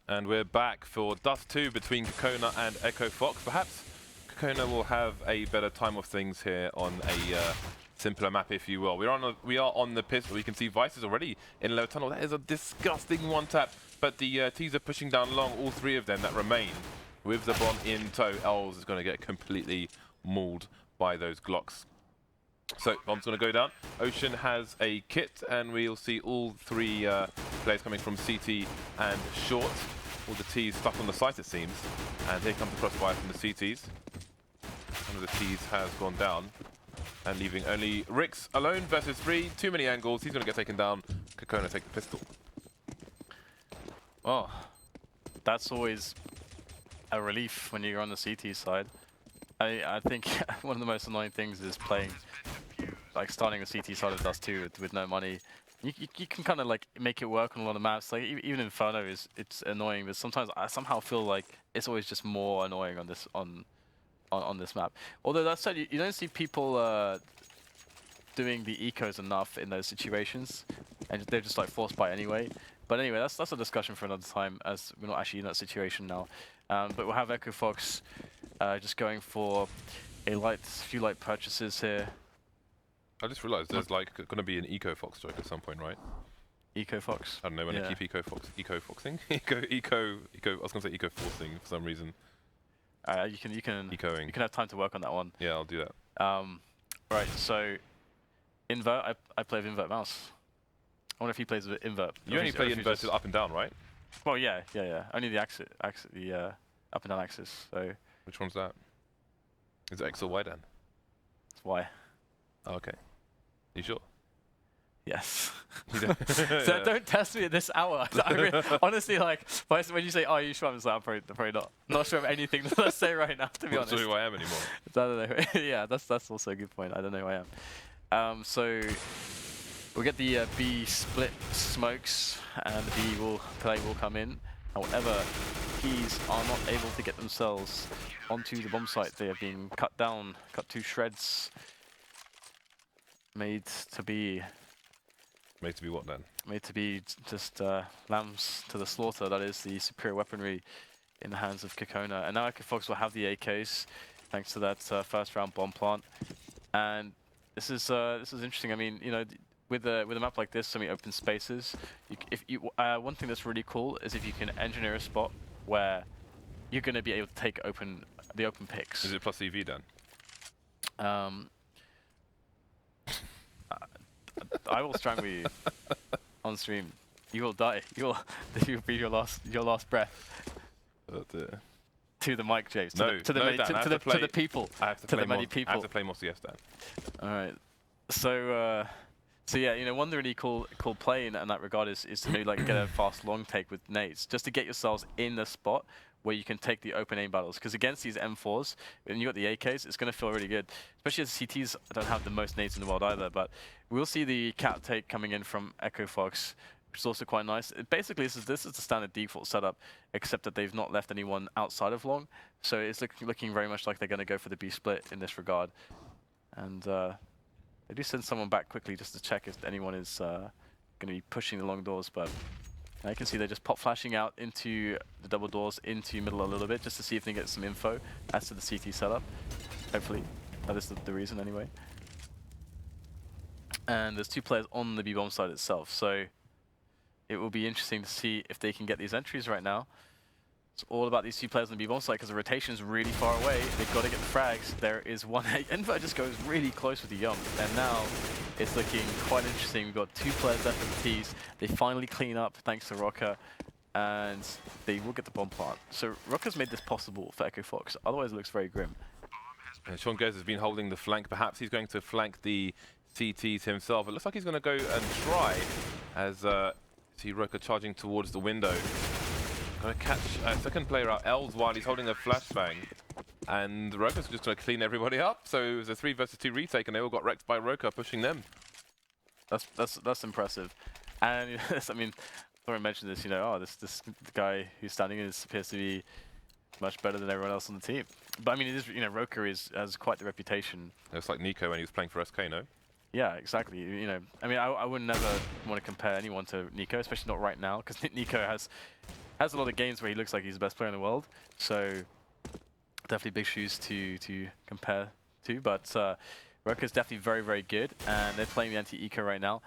And we're back for Dust 2 between KKona and EchoFox. Perhaps KKona will have a better time of things here on a simpler map, if you will. We are on the pistol. We can see Vice is already in low tunnel. That is a disgusting one tap. But the T's are pushing down long, all three of them that remain. With the bomb in tow, Ellis is going to get completely mauled by those Glocks. So, bomb's going to go down. Ocean has a kit, and we'll see all three players coming from CT and short. All the T's stuck on the site, it seems. And here comes the crossfire from the CTs. One of the T's has gone down. And leaving only Rix alone versus 3. Too many angles. He's going to get taken down. KKona take the pistol. Oh, that's always a relief when you're on the CT side. I think one of the most annoying things is playing, like starting a CT side of Dust 2 with no money. You can kind of like make it work on a lot of maps. Like even Inferno it's annoying, but sometimes I somehow feel like it's always just more annoying on this map. Although that said, you don't see people doing the ecos enough in those situations, and they're just like forced by anyway. But anyway, that's a discussion for another time, as we're not actually in that situation now. But we'll have EchoFox just going for a few light purchases here. I just realised there's like going to be an EchoFox joke at some point, right? EchoFox? I don't know when I keep EchoFoxing. I was going to say eco-forcing for some reason. You can have time to work on that one. Yeah, I'll do that. Right, so inVert. I play with inVert mouse. I wonder if he plays with inVert. You only play inVert up and down, right? Well, yeah. Only the the up and down axis. So. Which one's that? Is it X or Y then? It's Y. Oh, okay. You sure? Yes. So don't test me at this hour. I mean, honestly, like when you say, "Oh, are you sure?" I'm just like, I'm probably not sure of anything that I say right now. To be honest. Not sure who I am anymore. I don't know. Yeah, that's also a good point. I don't know who I am. So we'll get the B split smokes, and the B play will come in. However, Keys are not able to get themselves onto the bomb site. They are being cut to shreds. Made to be what then? Made to be just lambs to the slaughter. That is the superior weaponry in the hands of KKona. And now EchoFox will have the AKs thanks to that first round bomb plant. And this is interesting. I mean, you know, with a map like this, so many open spaces. One thing that's really cool is if you can engineer a spot where you're going to be able to take the open picks. Is it plus EV then? I will strangle you on stream. You will die. You'll be your last breath. To the mic, James. To the people. I have to to play the many people. I have to play more CS, Dan. All right. So yeah, you know, one really cool play in that regard is to maybe like get a fast long take with nades, just to get yourselves in the spot where you can take the open aim battles. Because against these M4s, when you got the AKs, it's going to feel really good. Especially as CTs don't have the most nades in the world either. But we'll see the cat take coming in from EchoFox, which is also quite nice. Basically, this is the standard default setup, except that they've not left anyone outside of long. So it's looking very much like they're going to go for the B split in this regard. And they do send someone back quickly just to check if anyone is going to be pushing the long doors. But you can see they're just pop flashing out into the double doors, into middle a little bit, just to see if they can get some info as to the CT setup. Hopefully, that is the reason anyway. And there's two players on the B-bomb side itself, so it will be interesting to see if they can get these entries right now. It's all about these two players on the B-bomb side because the rotation is really far away. They've got to get the frags. There is one. inVert just goes really close with the Yum, and now it's looking quite interesting. We've got two players left in the T's. They finally clean up thanks to roca, and they will get the bomb plant. So roca's made this possible for EchoFox. Otherwise, it looks very grim. Sean Gares has been holding the flank. Perhaps he's going to flank the CTs himself. It looks like he's going to go and try as see roca charging towards the window. Going to catch a second player out, Els, while he's holding a flashbang. And roca's just going to clean everybody up. So it was a 3 versus 2 retake, and they all got wrecked by roca pushing them. That's impressive. And I mean, Thorin mentioned this. You know, this guy who's standing appears to be much better than everyone else on the team. But I mean, it is, you know, roca has quite the reputation. It's like Nico when he was playing for SK, no? Yeah, exactly. You know, I mean, I would never want to compare anyone to Nico, especially not right now, because Nico has has a lot of games where he looks like he's the best player in the world. So definitely big shoes to compare to. But roca's definitely very, very good, and they're playing the anti-eco right now.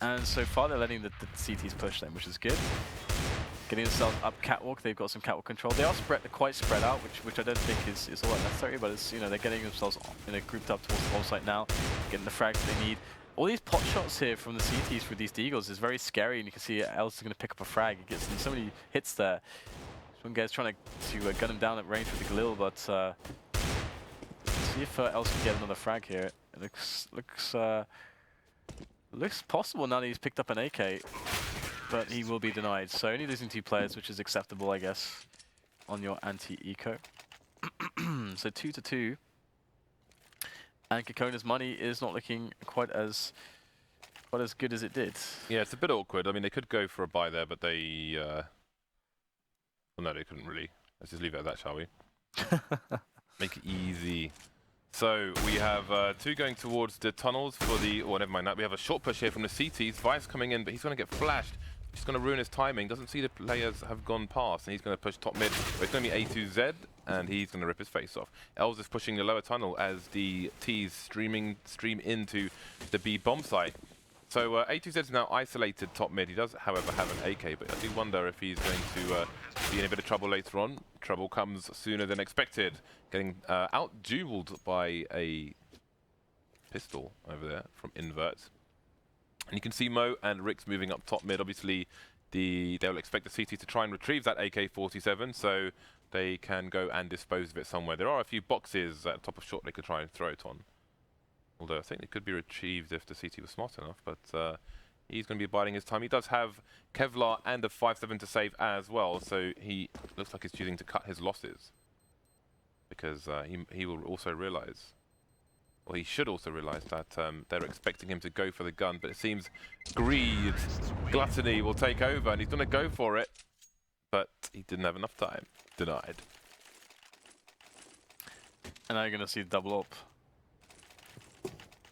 And so far they're letting the CTs push them, which is good. Getting themselves up catwalk, they've got some catwalk control. They are quite spread out, which I don't think is all that necessary, but it's, you know, they're getting themselves grouped up towards the whole site now, getting the frags they need. All these pot shots here from the CTs for these Deagles is very scary, and you can see Ellis is going to pick up a frag. He gets so many hits there. One guy's trying to gun him down at range with the Galil, but see if Ellis can get another frag here. It looks possible now that he's picked up an AK. But he will be denied. So only losing 2 players, which is acceptable, I guess, on your anti-eco. So 2-2. And KKona's money is not looking quite as good as it did. Yeah, it's a bit awkward. I mean, they could go for a buy there, but they... well, no, they couldn't really. Let's just leave it at that, shall we? Make it easy. So we have 2 going towards the tunnels for the... Oh, never mind that. We have a short push here from the CTs. Vice coming in, but he's going to get flashed. He's going to ruin his timing. Doesn't see the players have gone past, and he's going to push top mid. But it's going to be A2Z, and he's going to rip his face off. Ellis is pushing the lower tunnel as the T's stream into the B bomb site. So A2Z is now isolated top mid. He does, however, have an AK, but I do wonder if he's going to be in a bit of trouble later on. Trouble comes sooner than expected. Getting out-dueled by a pistol over there from inVert. And you can see Mo and Rix moving up top mid. Obviously, they'll expect the CT to try and retrieve that AK-47, so they can go and dispose of it somewhere. There are a few boxes at the top of short they could try and throw it on. Although I think it could be retrieved if the CT was smart enough, but he's going to be biding his time. He does have Kevlar and a 5-7 to save as well, so he looks like he's choosing to cut his losses. Because he will also realize... Well, he should also realize that they're expecting him to go for the gun, but it seems greed, gluttony will take over, and he's going to go for it, but he didn't have enough time. Denied. And now you're going to see double op.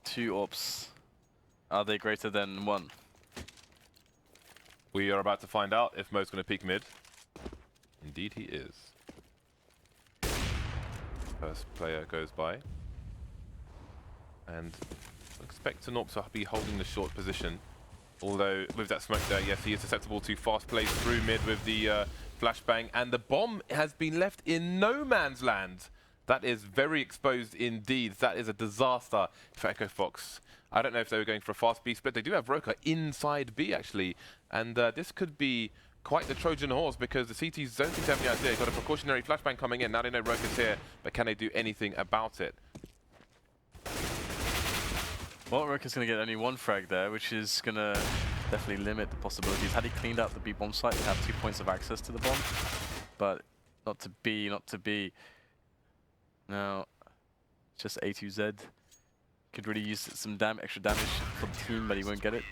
2 ops. Are they greater than 1? We are about to find out if Mo's going to peek mid. Indeed he is. First player goes by. And expect to not to be holding the short position. Although with that smoke there, yes, he is susceptible to fast plays through mid with the flashbang. And the bomb has been left in no man's land. That is very exposed indeed. That is a disaster for EchoFox. I don't know if they were going for a fast B split. They do have roca inside B actually. And this could be quite the Trojan horse because the CTs don't seem to have any idea. Got a precautionary flashbang coming in. Now they know roca's here, but can they do anything about it? Well, roca's going to get only 1 frag there, which is going to definitely limit the possibilities. Had he cleaned out the B bomb site, he'd have 2 points of access to the bomb. But not to be, not to be. Now, just A2Z. Could really use some extra damage from the team, but he won't get it.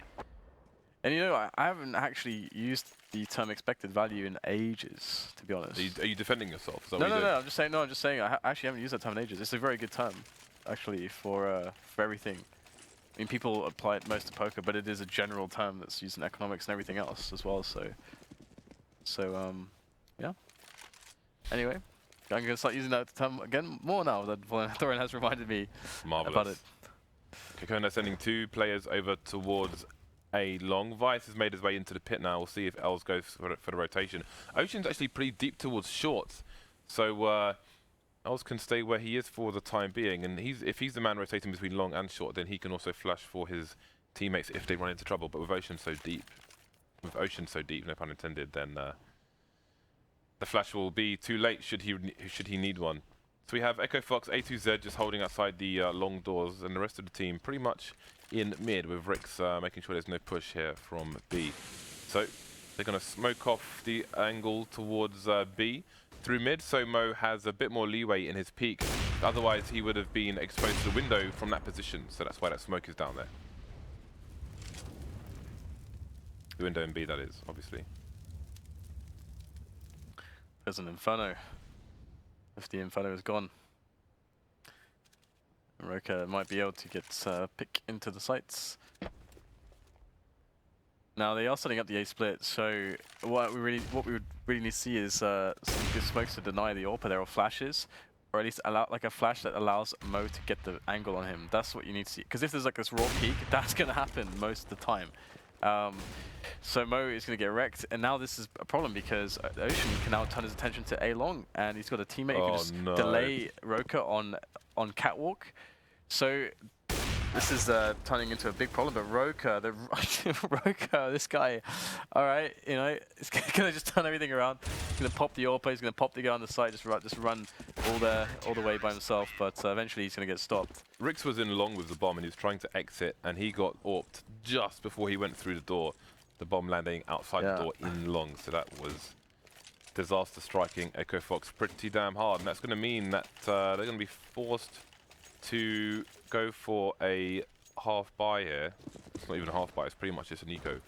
And you know, I haven't actually used the term expected value in ages, to be honest. Are you defending yourself? Is that No, what you no, I'm just saying. No, I'm just saying. I actually haven't used that term in ages. It's a very good term, actually, for everything. I mean, people apply it most to poker, but it is a general term that's used in economics and everything else as well. So yeah. Anyway, I'm going to start using that term again more now that Thorin has reminded me about it. KKona sending 2 players over towards A long. Vice has made his way into the pit now. We'll see if Els goes for the rotation. Ocean's actually pretty deep towards short, so Els can stay where he is for the time being, and if he's the man rotating between long and short, then he can also flash for his teammates if they run into trouble. But with Ocean so deep, no pun intended, then the flash will be too late should he need one. So we have EchoFox, A2Z just holding outside the long doors, and the rest of the team pretty much in mid with Rix making sure there's no push here from B. So they're going to smoke off the angle towards B through mid, so Mo has a bit more leeway in his peak. Otherwise, he would have been exposed to the window from that position, so that's why that smoke is down there. The window in B, that is, obviously. There's an Inferno. If the Inferno is gone, roca might be able to get pick into the sites. Now they are setting up the A split, so what we would really need to see is some good smokes to deny the AWP there, or flashes, or at least allow like a flash that allows Mo to get the angle on him. That's what you need to see. Because if there's like this raw peak, that's gonna happen most of the time. So Mo is going to get wrecked, and now this is a problem because Ocean can now turn his attention to A long, and he's got a teammate who can just delay roca on Catwalk. So this is turning into a big problem. But roca, roca, this guy, all right, you know, he's going to just turn everything around. He's going to pop the AWP, he's going to pop the guy on the side, just run all the way by himself. But eventually he's going to get stopped. Rix was in long with the bomb, and he was trying to exit, and he got AWP'd just before he went through the door. The bomb landing outside the door in long, so that was disaster striking EchoFox pretty damn hard, and that's going to mean that they're going to be forced to go for a half buy here. It's not even a half buy, it's pretty much just an eco,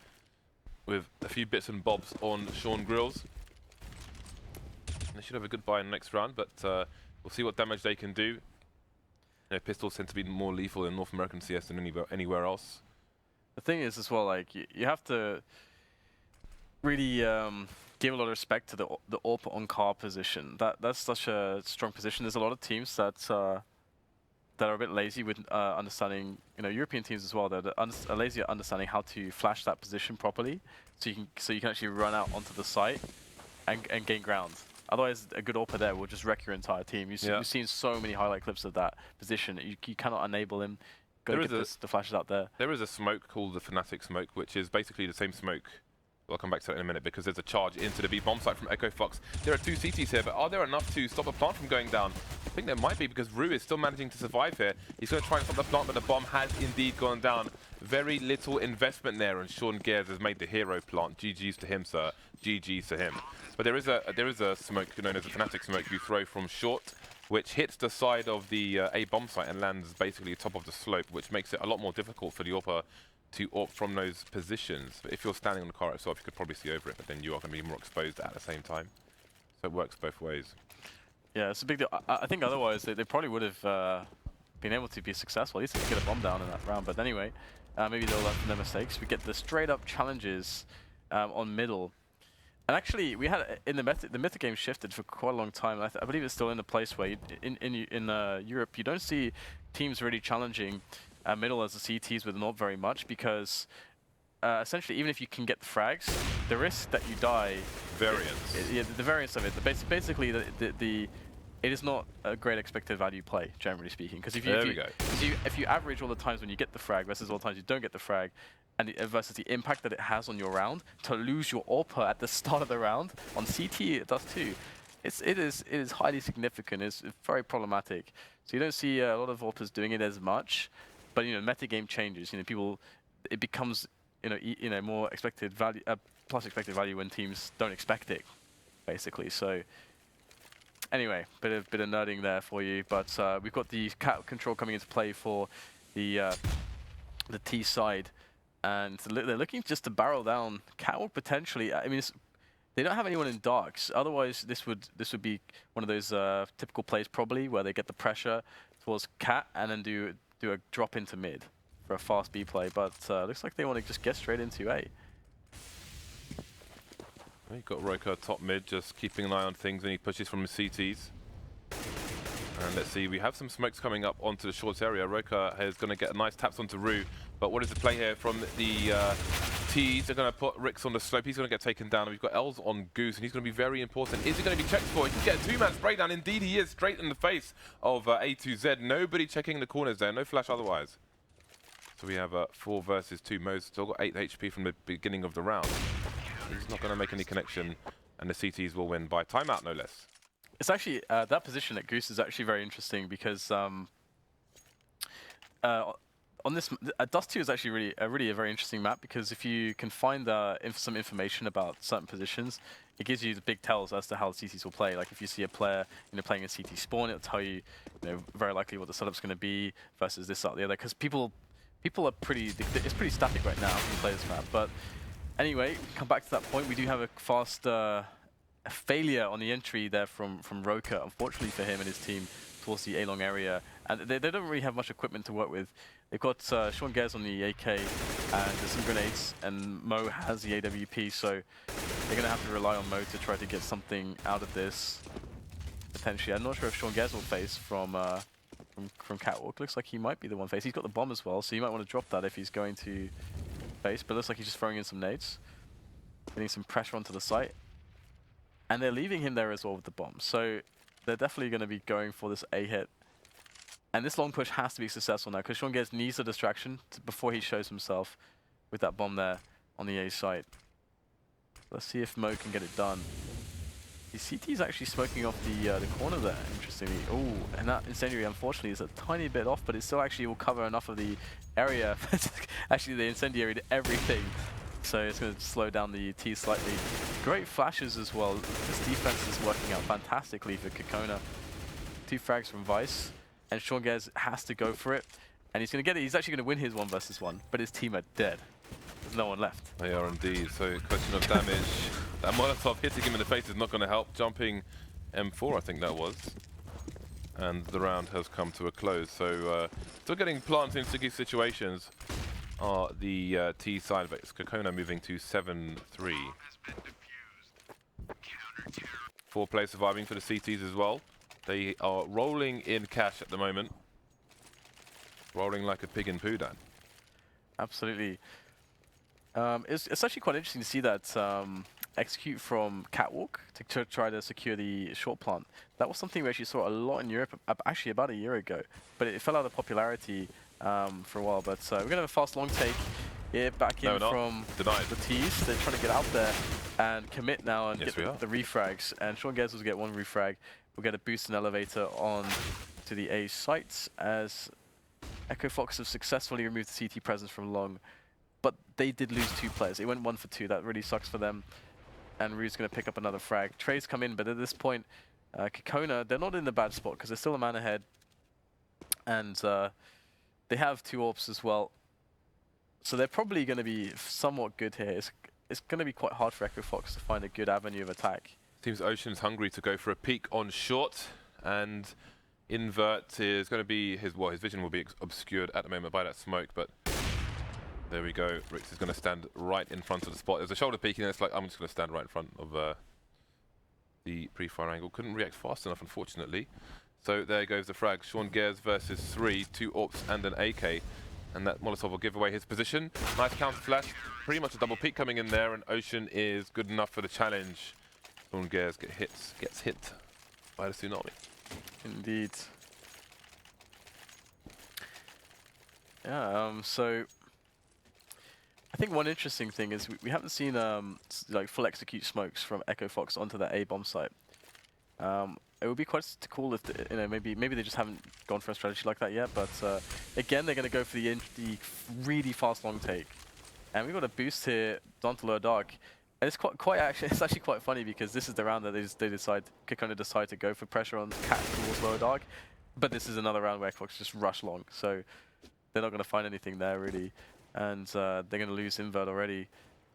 with a few bits and bobs on Sean Grills. And they should have a good buy in the next round, but we'll see what damage they can do. You know, pistols tend to be more lethal in North American CS than anywhere else. The thing is as well, like you have to really give a lot of respect to the AWP on car position. That's such a strong position. There's a lot of teams that are a bit lazy with understanding, you know, European teams as well. That are lazy at understanding how to flash that position properly, so you can actually run out onto the site and gain ground. Otherwise, a good AWPer there will just wreck your entire team. You've seen so many highlight clips of that position. You cannot enable him. Go get the flashes out there. There is a smoke called the Fnatic smoke, which is basically the same smoke. I'll come back to that in a minute because there's a charge into the B bomb site from EchoFox. There are 2 CTs here, but are there enough to stop the plant from going down? I think there might be because rooRoooo is still managing to survive here. He's going to try and stop the plant, but the bomb has indeed gone down. Very little investment there, and Sean Gares has made the hero plant. GG's to him, sir. GG's to him. But there is a smoke known as a Fnatic smoke you throw from short, which hits the side of the A bomb site and lands basically top of the slope, which makes it a lot more difficult for the AWPer to AWP from those positions. But if you're standing on the car itself, you could probably see over it, but then you are going to be more exposed at the same time. So it works both ways. Yeah, it's a big deal. I think otherwise they probably would have been able to be successful, at least to get a bomb down in that round. But anyway, maybe they'll learn from their mistakes. We get the straight up challenges on middle. And actually, we had in the meta game shifted for quite a long time. I believe it's still in a place where in Europe you don't see teams really challenging middle as the CTs with not very much, because essentially even if you can get the frags, the risk that you die, the variance of it, basically it is not a great expected value play, generally speaking. Because if you average all the times when you get the frag versus all the times you don't get the frag, and versus the impact that it has on your round, to lose your AWPer at the start of the round, on CT it does too. It is highly significant. It's very problematic. So you don't see a lot of AWPers doing it as much, but you know, meta game changes. You know, it becomes more expected value, plus expected value when teams don't expect it, basically. So anyway, bit of nerding there for you. But we've got the cat control coming into play for the T side. And they're looking just to barrel down Catwalk potentially. I mean, they don't have anyone in darks. Otherwise, this would be one of those typical plays probably where they get the pressure towards Cat and then do a drop into mid for a fast B play. But looks like they want to just get straight into A. You've got roca top mid, just keeping an eye on things, and he pushes from the CTs. And let's see, we have some smokes coming up onto the short area. roca is going to get a nice taps onto rooRoooo. But what is the play here from the T's? They're going to put Rix on the slope. He's going to get taken down. And we've got Els on Goose, and he's going to be very important. Is he going to be checked for? He can get a 2-man spray down. Indeed, he is straight in the face of A2Z. Nobody checking the corners there. No flash otherwise. So we have 4 versus 2. Mo's still got 8 HP from the beginning of the round. He's not going to make any connection, and the CTs will win by timeout, no less. It's actually, that position at Goose is actually very interesting because on this, Dust 2 is actually really a very interesting map, because if you can find some information about certain positions, it gives you the big tells as to how the CTs will play. Like if you see a player playing a CT spawn, it'll tell you, very likely what the setup's going to be versus this, that, the other. Because people are it's pretty static right now when you play this map. But anyway, come back to that point. We do have a fast a failure on the entry there from roca, unfortunately for him and his team, towards the A-long area. And they don't really have much equipment to work with. They've got Sean Gares on the AK, and there's some grenades, and Mo has the AWP, so they're going to have to rely on Mo to try to get something out of this, potentially. I'm not sure if Sean Gares will face from Catwalk. Looks like he might be the one face. He's got the bomb as well, so you might want to drop that if he's going to face, but it looks like he's just throwing in some nades, getting some pressure onto the site. And they're leaving him there as well with the bomb, so they're definitely going to be going for this A hit. And this long push has to be successful now, because Sean Gares needs a distraction before he shows himself with that bomb there on the A site. Let's see if Mo can get it done. The CT is actually smoking off the corner there, interestingly. Oh, and that incendiary, unfortunately, is a tiny bit off, but it still actually will cover enough of the area. Actually, the incendiary did everything, so it's going to slow down the T slightly. Great flashes as well. This defense is working out fantastically for KKona. 2 frags from Vice. And Sean Gares has to go for it, and he's going to get it. He's actually going to win his 1 versus 1, but his team are dead. There's no one left. They are indeed. So question of damage. That Molotov hitting him in the face is not going to help. Jumping M4, I think that was. And the round has come to a close. So still getting plants in sticky situations are the T side of it. It's KKona moving to 7-3. 4 players surviving for the CTs as well. They are rolling in cash at the moment. Rolling like a pig in poo, Dan. Absolutely. It's actually quite interesting to see that execute from Catwalk to try to secure the short plant. That was something we actually saw a lot in Europe, actually about a year ago. But it fell out of popularity for a while. But we're going to have a fast long take here back in from Denied. the T's. They're trying to get out there and commit now and get the refrags. And Sean Gares will get 1 refrag. We'll get a boost and elevator on to the A sites as EchoFox have successfully removed the CT presence from long, but they did lose 2 players. It went 1 for 2. That really sucks for them. And rooRoooo's going to pick up another frag. Trey's come in, but at this point, KKona, they're not in the bad spot because they're still a man ahead. And they have 2 AWPs as well. So they're probably going to be somewhat good here. It's going to be quite hard for EchoFox to find a good avenue of attack. Seems Ocean's hungry to go for a peek on short, and inVert is going to be his vision will be obscured at the moment by that smoke, but there we go. Rix is going to stand right in front of the spot. There's a shoulder peeking, and it's like, I'm just going to stand right in front of the pre-fire angle. Couldn't react fast enough, unfortunately. So there goes the frag. Sean Gares versus 3, 2 AWPs and an AK. And that Molotov will give away his position. Nice counter flash. Pretty much a double peek coming in there, and Ocean is good enough for the challenge. Sean Gares gets hit by the tsunami. Indeed. Yeah, so I think one interesting thing is we haven't seen like full execute smokes from EchoFox onto that A bomb site. It would be quite cool if maybe they just haven't gone for a strategy like that yet. But again, they're going to go for the really fast long take, and we've got a boost here down to lower dark. And it's it's actually quite funny because this is the round that KKona decide to go for pressure on Cat towards lower dark, but this is another round where EchoFox just rush long, so they're not going to find anything there really, and they're going to lose inVert already.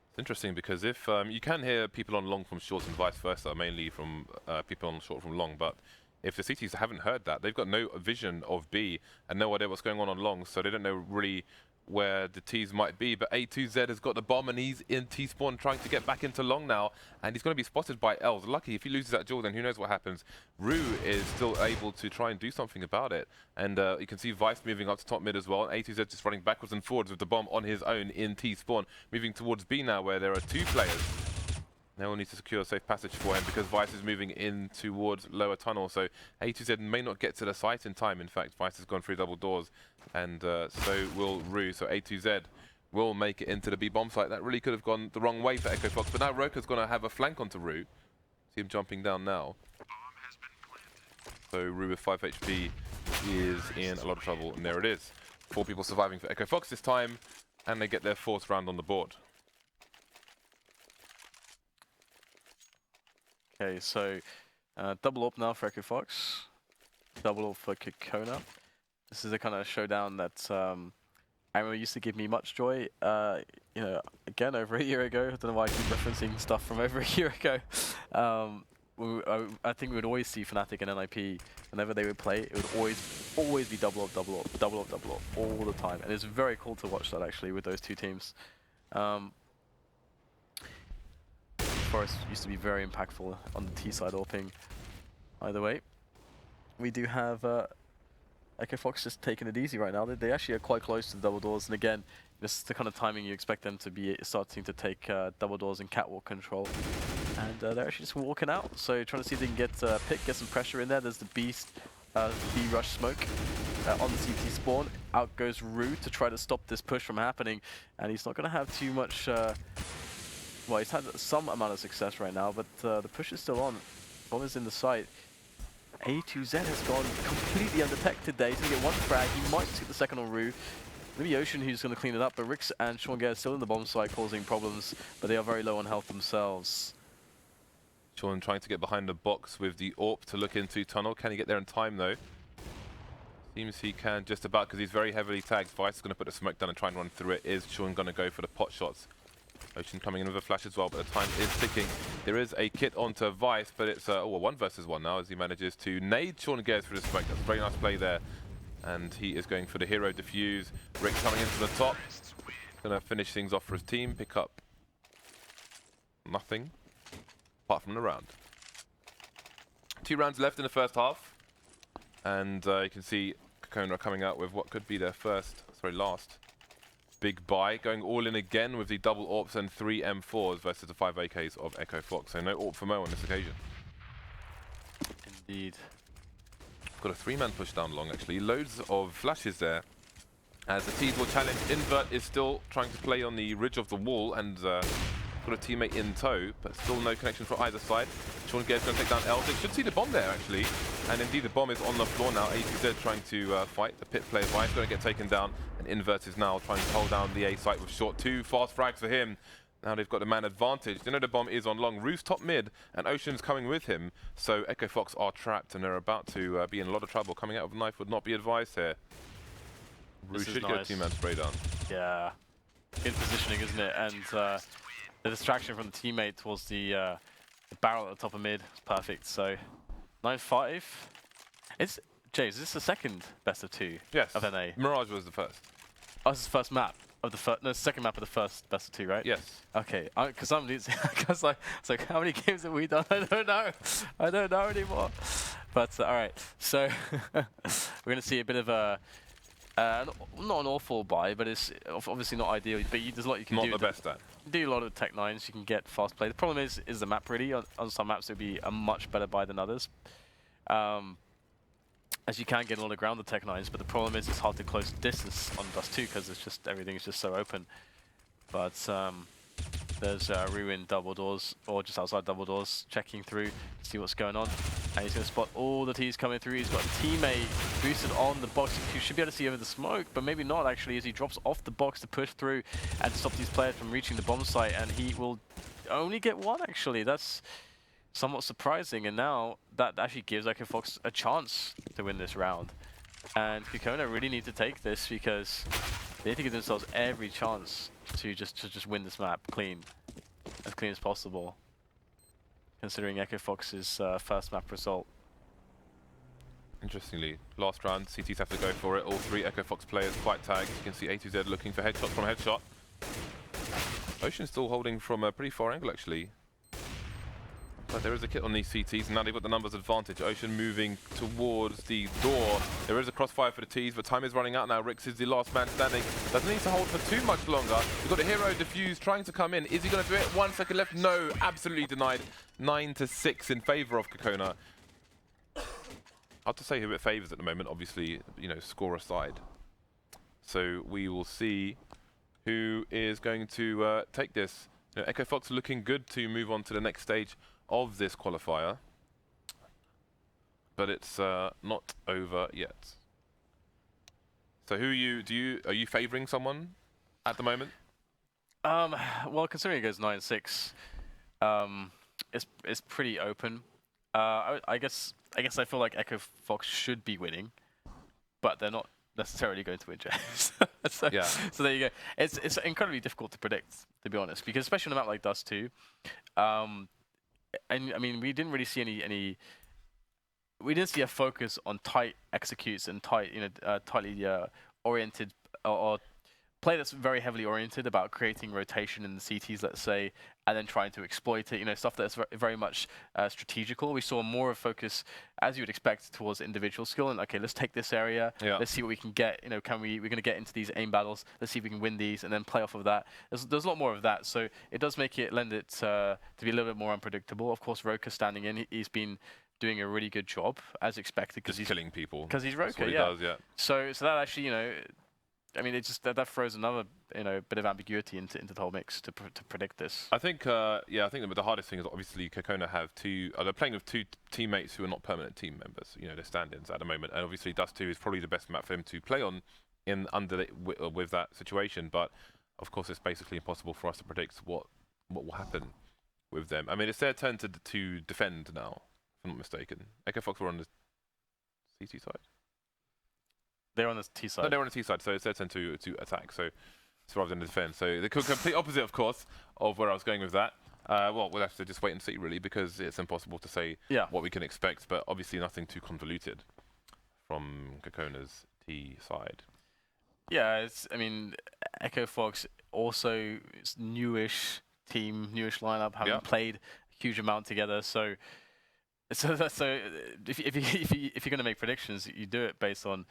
It's interesting because if you can hear people on long from short and vice versa, mainly from people on short from long, but if the CTs haven't heard that, they've got no vision of B and no idea what's going on long, so they don't know really where the T's might be. But A2Z has got the bomb and he's in T-spawn trying to get back into long now, and he's going to be spotted by Ellis. Lucky if he loses that duel, then who knows what happens. rooRoooo is still able to try and do something about it, and you can see Vice moving up to top mid as well, and A2Z just running backwards and forwards with the bomb on his own in T-spawn, moving towards B now where there are 2 players. They will need to secure a safe passage for him because Vice is moving in towards lower tunnel, so A2Z may not get to the site in time. In fact, Vice has gone through double doors, and so will rooRoooo. So A2Z will make it into the B bomb site. That really could have gone the wrong way for EchoFox, but now roca's going to have a flank onto rooRoooo. See him jumping down now. So rooRoooo with 5 HP is in a lot of trouble, and there it is. 4 people surviving for EchoFox this time, and they get their 4th round on the board. Okay, so double up now for EchoFox, double up for KKona. This is a kind of showdown that I remember used to give me much joy. You know, again over a year ago. I don't know why I keep referencing stuff from over a year ago. I think we would always see Fnatic and NIP whenever they would play. It would always always be double up, double up, double up, double up all the time. And it's very cool to watch that actually with those two teams. Forest used to be very impactful on the T side AWPing. Either way, we do have EchoFox just taking it easy right now. They actually are quite close to the double doors, and again, this is the kind of timing you expect them to be starting to take double doors and catwalk control. And they're actually just walking out, so trying to see if they can get pick, get some pressure in there. There's the B rush smoke on the CT spawn. Out goes rooRoooo to try to stop this push from happening, and he's not going to have too much. Well, he's had some amount of success right now, but the push is still on. Bomb is in the site. A2Z has gone completely undetected there. He's going to get one frag. He might take the second on rooRoooo. Maybe Ocean who's going to clean it up, but Rix and Sean Gares still in the bomb site causing problems, but they are very low on health themselves. Sean trying to get behind the box with the AWP to look into tunnel. Can he get there in time though? Seems he can just about, because he's very heavily tagged. Vice is going to put the smoke down and try and run through it. Is Sean going to go for the pot shots? Ocean coming in with a flash as well, but the time is ticking. There is a kit onto Vice, but it's a 1 versus 1 now as he manages to nade Sean Gares for the smoke. That's a very nice play there. And he is going for the hero defuse. Rick coming into the top. Going to finish things off for his team. Pick up nothing apart from the round. 2 rounds left in the first half. And you can see KKona coming out with what could be their last big buy. Going all in again with the double AWPs and 3 M4s versus the 5 AKs of EchoFox. So no AWP for Mo on this occasion. Indeed. Got a 3-man push down long actually. Loads of flashes there. As the T's will challenge. inVert is still trying to play on the ridge of the wall and got a teammate in tow, but still no connection for either side. Sean Gares going to take down Ellis. Should see the bomb there actually. And indeed the bomb is on the floor now. A2Z trying to fight. The pit player Vice going to get taken down. And inVert is now trying to hold down the A site with short. 2 fast frags for him. Now they've got the man advantage. They know the bomb is on long. rooRoooo's top mid, and Ocean's coming with him. So EchoFox are trapped, and they're about to be in a lot of trouble. Coming out of a knife would not be advised here. rooRoooo should get a 2-man spray down. Yeah, good positioning, isn't it? And the distraction from the teammate towards the barrel at the top of mid is perfect. So 9-5. It's James. Is this the second best of 2? Yes. Of NA. Mirage was the first. Oh, this is the first map. Of the first, no, second map of the first best of 2, right? Yes. Okay, because I'm losing. Because like, it's like, how many games have we done? I don't know. I don't know anymore. But all right, so we're gonna see a bit of a not an awful buy, but it's obviously not ideal. But there's a lot you can do. Not the best at. Do a lot of Tech 9s. You can get fast play. The problem is the map really. On some maps, it would be a much better buy than others. As you can get a lot of grounded Tech 9s, but the problem is it's hard to close distance on Dust 2 because it's just everything is just so open. But there's rooRoooo in double doors, or just outside double doors, checking through, see what's going on. And he's going to spot all the T's coming through. He's got a teammate boosted on the box. You should be able to see over the smoke, but maybe not actually, as he drops off the box to push through and stop these players from reaching the bomb site. And he will only get 1 actually. That's somewhat surprising, and now that actually gives EchoFox a chance to win this round. And KKona really need to take this because they need to give themselves every chance to just win this map as clean as possible, considering EchoFox's first map result. Interestingly, last round, CTs have to go for it. All 3 EchoFox players quite tagged. You can see A2Z looking for headshot from headshot. Ocean still holding from a pretty far angle actually. But there is a kit on these CTs, and now they've got the numbers advantage. Ocean moving towards the door. There is a crossfire for the T's, but time is running out now. Rix is the last man standing. Doesn't need to hold for too much longer. We've got a hero defuse trying to come in. Is he going to do it? 1 second left. No, absolutely denied. 9-6 in favor of KKona. Hard to say who it favors at the moment, obviously, you know, score aside. So we will see who is going to take this. You know, EchoFox looking good to move on to the next stage of this qualifier, but it's not over yet. So who are you favoring someone at the moment? Well, considering it goes 9-6, it's pretty open. I guess I feel like EchoFox should be winning, but they're not necessarily going to win, James. So there you go. It's incredibly difficult to predict, to be honest, because especially on a map like Dust 2, and I mean we didn't really see any we didn't see a focus on tight executes and tight, tightly oriented or play that's very heavily oriented about creating rotation in the CTs, let's say, and then trying to exploit it. Stuff that's very much strategical. We saw more of focus, as you would expect, towards individual skill. And okay, let's take this area. Yeah. Let's see what we can get. We're going to get into these aim battles. Let's see if we can win these, and then play off of that. There's a lot more of that. So it does lend it to be a little bit more unpredictable. Of course, roca standing in, he's been doing a really good job as expected because he's killing people. Because he's roca, That's what he does, yeah. So that actually, I mean, it just that throws another bit of ambiguity into the whole mix to predict this. I think I think the hardest thing is obviously KKona have they're playing with two teammates who are not permanent team members. They're stand-ins at the moment, and obviously Dust 2 is probably the best map for him to play on with that situation. But of course, it's basically impossible for us to predict what will happen with them. I mean, it's their turn to defend now, if I'm not mistaken. EchoFox were on the CT side. They're on the T side. No, they're on the T side, so it's their turn to attack. So rather than defend. So the complete opposite, of course, of where I was going with that. Well, we'll have to just wait and see, really, because it's impossible to say what we can expect. But obviously, nothing too convoluted from KKona's T side. Yeah, I mean, EchoFox also it's newish team, newish lineup, haven't played a huge amount together. So if you're going to make predictions, you do it based on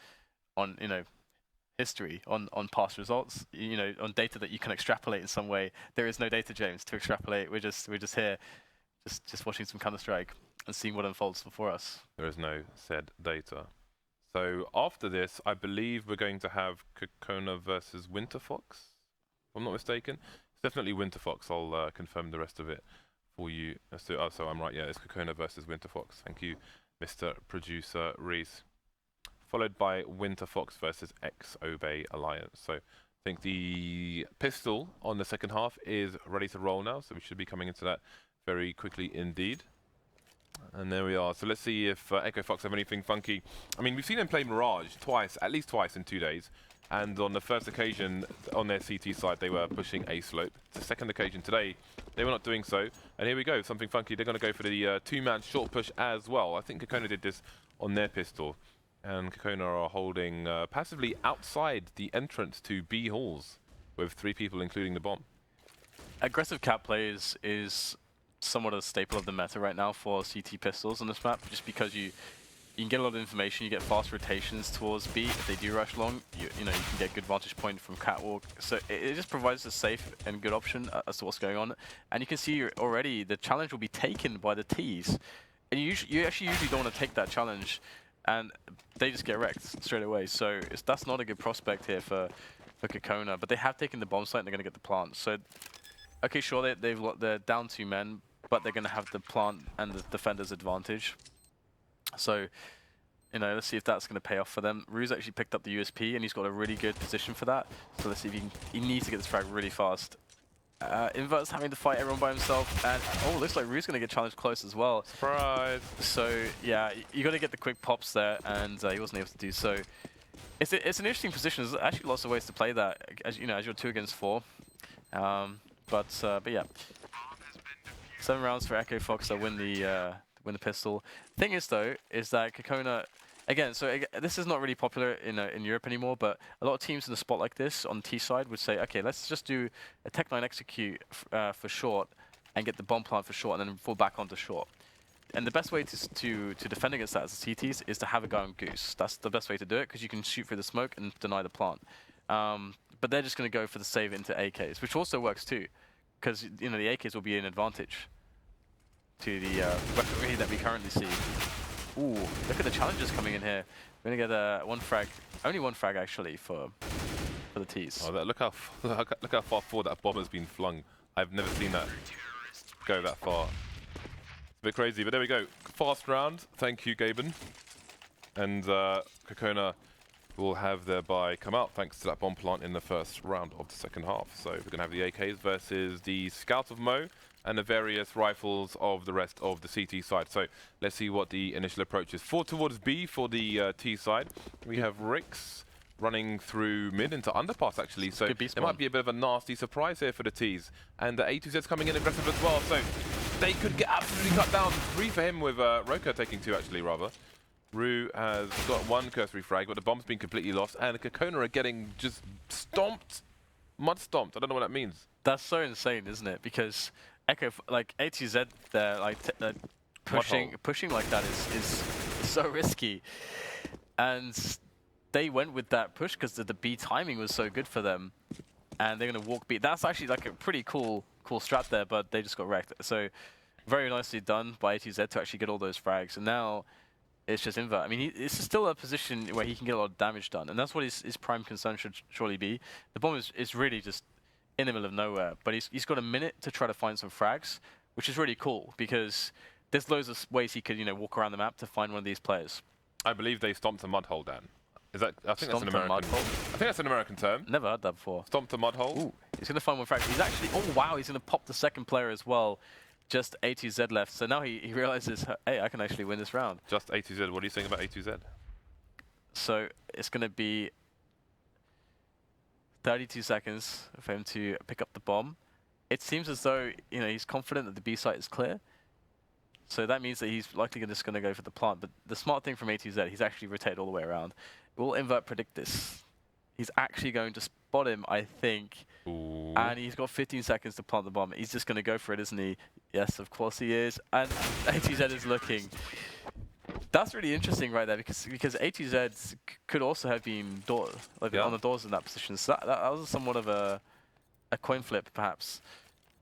history, on past results, on data that you can extrapolate in some way. There is no data, James, to extrapolate. We're just here, just watching some Counter-Strike and seeing what unfolds before us. There is no said data. So after this, I believe we're going to have KKona versus WinterFox, if I'm not mistaken. It's definitely WinterFox. I'll confirm the rest of it for you. So I'm right, yeah, it's KKona versus WinterFox. Thank you, Mr. Producer Reese. Followed by WinterFox versus X-Obey Alliance. So I think the pistol on the second half is ready to roll now, so we should be coming into that very quickly indeed. And there we are. So let's see if EchoFox have anything funky. I mean, we've seen them play Mirage at least twice in 2 days. And on the first occasion, on their CT side, they were pushing A slope. The second occasion today, they were not doing so. And here we go, something funky. They're going to go for the two-man short push as well. I think KKona did this on their pistol. And KKona are holding passively outside the entrance to B halls with 3 people, including the bomb. Aggressive cap play is somewhat a staple of the meta right now for CT pistols on this map, just because you can get a lot of information, you get fast rotations towards B. If they do rush long, you can get good vantage point from catwalk. So it just provides a safe and good option as to what's going on. And you can see already the challenge will be taken by the Ts. And you actually usually don't want to take that challenge, and they just get wrecked straight away. So that's not a good prospect here for KKona. But they have taken the bomb site and they're going to get the plant. So, okay, sure, they're down 2 men, but they're going to have the plant and the defender's advantage. So, let's see if that's going to pay off for them. rooRoooo's actually picked up the USP and he's got a really good position for that. So let's see if he needs to get this frag really fast. inVert's having to fight everyone by himself, and looks like rooRoooo's going to get challenged close as well. Surprise! So yeah, you got to get the quick pops there, and he wasn't able to do so. It's an interesting position. There's actually lots of ways to play that, as you're 2 against 4. But yeah, 7 rounds for EchoFox to win the pistol. Thing is though, is that KKona. Again, this is not really popular in Europe anymore, but a lot of teams in a spot like this on the T side would say, okay, let's just do a Tech 9 execute for short and get the bomb plant for short and then fall back onto short. And the best way to defend against that as a CTs is to have a guy on Goose. That's the best way to do it because you can shoot through the smoke and deny the plant. But they're just going to go for the save into AKs, which also works too, because the AKs will be an advantage to the weaponry that we currently see. Ooh, look at the challenges coming in here. We're going to get 1 frag, only 1 frag actually for the Ts. Oh, look how far forward that bomb has been flung. I've never seen that go that far. It's a bit crazy, but there we go. Fast round. Thank you, Gaben. And KKona will have their buy come out thanks to that bomb plant in the first round of the second half. So we're going to have the AKs versus the Scout of Mo and the various rifles of the rest of the CT side. So let's see what the initial approach is. 4 towards B for the T side. We have Rix running through mid into underpass actually. So there might be a bit of a nasty surprise here for the Ts. And the A2Z's coming in aggressive as well. So they could get absolutely cut down. 3 for him with roca taking 2 actually rather. Roo has got one cursory frag, but the bomb's been completely lost, and KKona are getting just stomped, mud stomped. I don't know what that means. That's so insane, isn't it? Because like ATZ, they're like pushing like that is so risky, and they went with that push because the B timing was so good for them, and they're gonna walk B. That's actually like a pretty cool strat there, but they just got wrecked. So very nicely done by ATZ to actually get all those frags, and now it's just inVert. I mean, it's still a position where he can get a lot of damage done, and that's what his prime concern should surely be. The bomb is really just in the middle of nowhere, but he's got a minute to try to find some frags, which is really cool because there's loads of ways he could walk around the map to find one of these players. I believe they stomped a mud hole, Dan. Is that? I think that's an American. Mud hole? I think that's an American term. Never heard that before. Stomped a mud hole. Ooh, he's gonna find one frag. He's actually. Oh wow, he's gonna pop the second player as well. Just A2Z left, so now he realizes, hey, I can actually win this round. Just A2Z. What are you saying about A2Z? So it's gonna be 32 seconds for him to pick up the bomb. It seems as though he's confident that the B site is clear. So that means that he's likely just going to go for the plant. But the smart thing from A2Z, he's actually rotated all the way around. Will inVert predict this? He's actually going to spot him, I think. Ooh. And he's got 15 seconds to plant the bomb. He's just going to go for it, isn't he? Yes, of course he is. And A2Z is looking. That's really interesting right there because A2Z could also have been on the doors in that position. So that was somewhat of a coin flip, perhaps.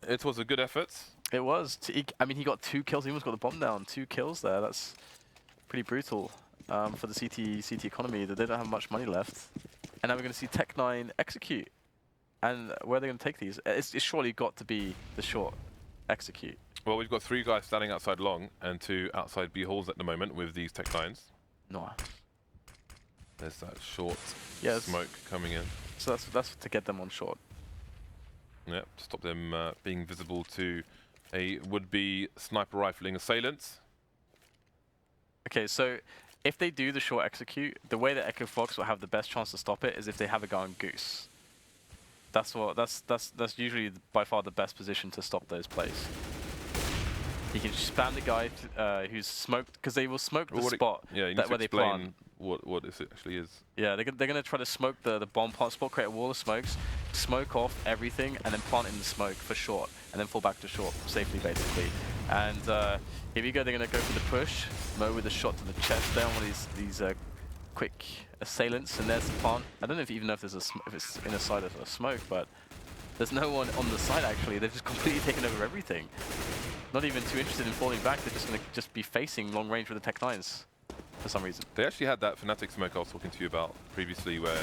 It was a good effort. It was. I mean, he got 2 kills. He almost got the bomb down. 2 kills there. That's pretty brutal for the CT economy. That they don't have much money left. And now we're going to see Tech9 execute. And where are they going to take these? It's surely got to be the short execute. Well, we've got 3 guys standing outside long and 2 outside B halls at the moment with these Tech9s. No. There's that short smoke coming in. So that's to get them on short. Yep, to stop them being visible to a would-be sniper rifling assailant. Okay, so if they do the short execute, the way that EchoFox will have the best chance to stop it is if they have a guy on Goose. That's usually by far the best position to stop those plays. You can spam the guy who's smoked, because they will smoke the spot where they plant. What this actually is. Yeah, they're going to try to smoke the bomb plant spot, create a wall of smokes, smoke off everything, and then plant in the smoke for short, and then fall back to short safely, basically. And here we go, they're going to go for the push. Mo with a shot to the chest there on one of these quick assailants, and there's the plant. I don't know if you even know if there's if it's in a side of a smoke, but there's no one on the side actually. They've just completely taken over everything. Not even too interested in falling back. They're just going to be facing long range with the Tech9s for some reason. They actually had that Fnatic smoke I was talking to you about previously, where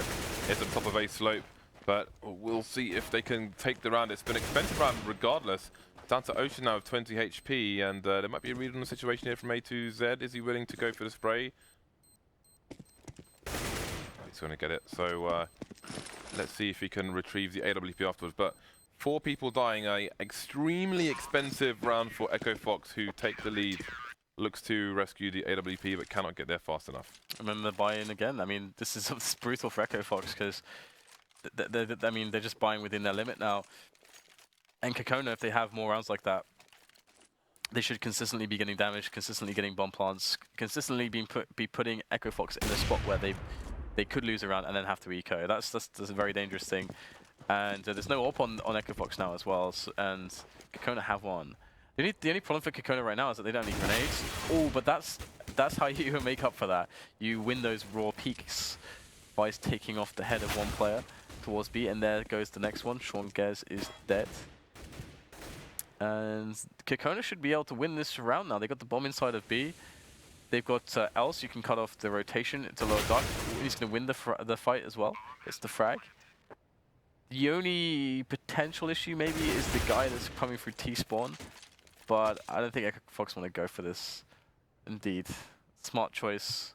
it's at the top of a slope, but we'll see if they can take the round. It's been an expensive round regardless. Down to Ocean now with 20 HP, and there might be a read on the situation here from A2Z. Is he willing to go for the spray? He's going to get it. So let's see if he can retrieve the AWP afterwards. But 4 people dying, a extremely expensive round for EchoFox, who take the lead. Looks to rescue the AWP, but cannot get there fast enough. And then the buy-in again. I mean, this is brutal for EchoFox because they're just buying within their limit now. And KKona, if they have more rounds like that, they should consistently be getting damage, consistently getting bomb plants, consistently be putting EchoFox in a spot where they could lose a round and then have to eco. That's a very dangerous thing. And there's no AWP on EchoFox now as well, and KKona have one. The only problem for KKona right now is that they don't need grenades. Oh, but that's how you make up for that. You win those raw peaks by taking off the head of one player towards B, and there goes the next one. Sean Gares is dead. And KKona should be able to win this round now. They got the bomb inside of B. They've got Ellis. You can cut off the rotation to lower dark. He's going to win the fight as well. It's the frag. The only potential issue maybe is the guy that's coming through T-spawn. But I don't think EchoFox want to go for this. Indeed. Smart choice.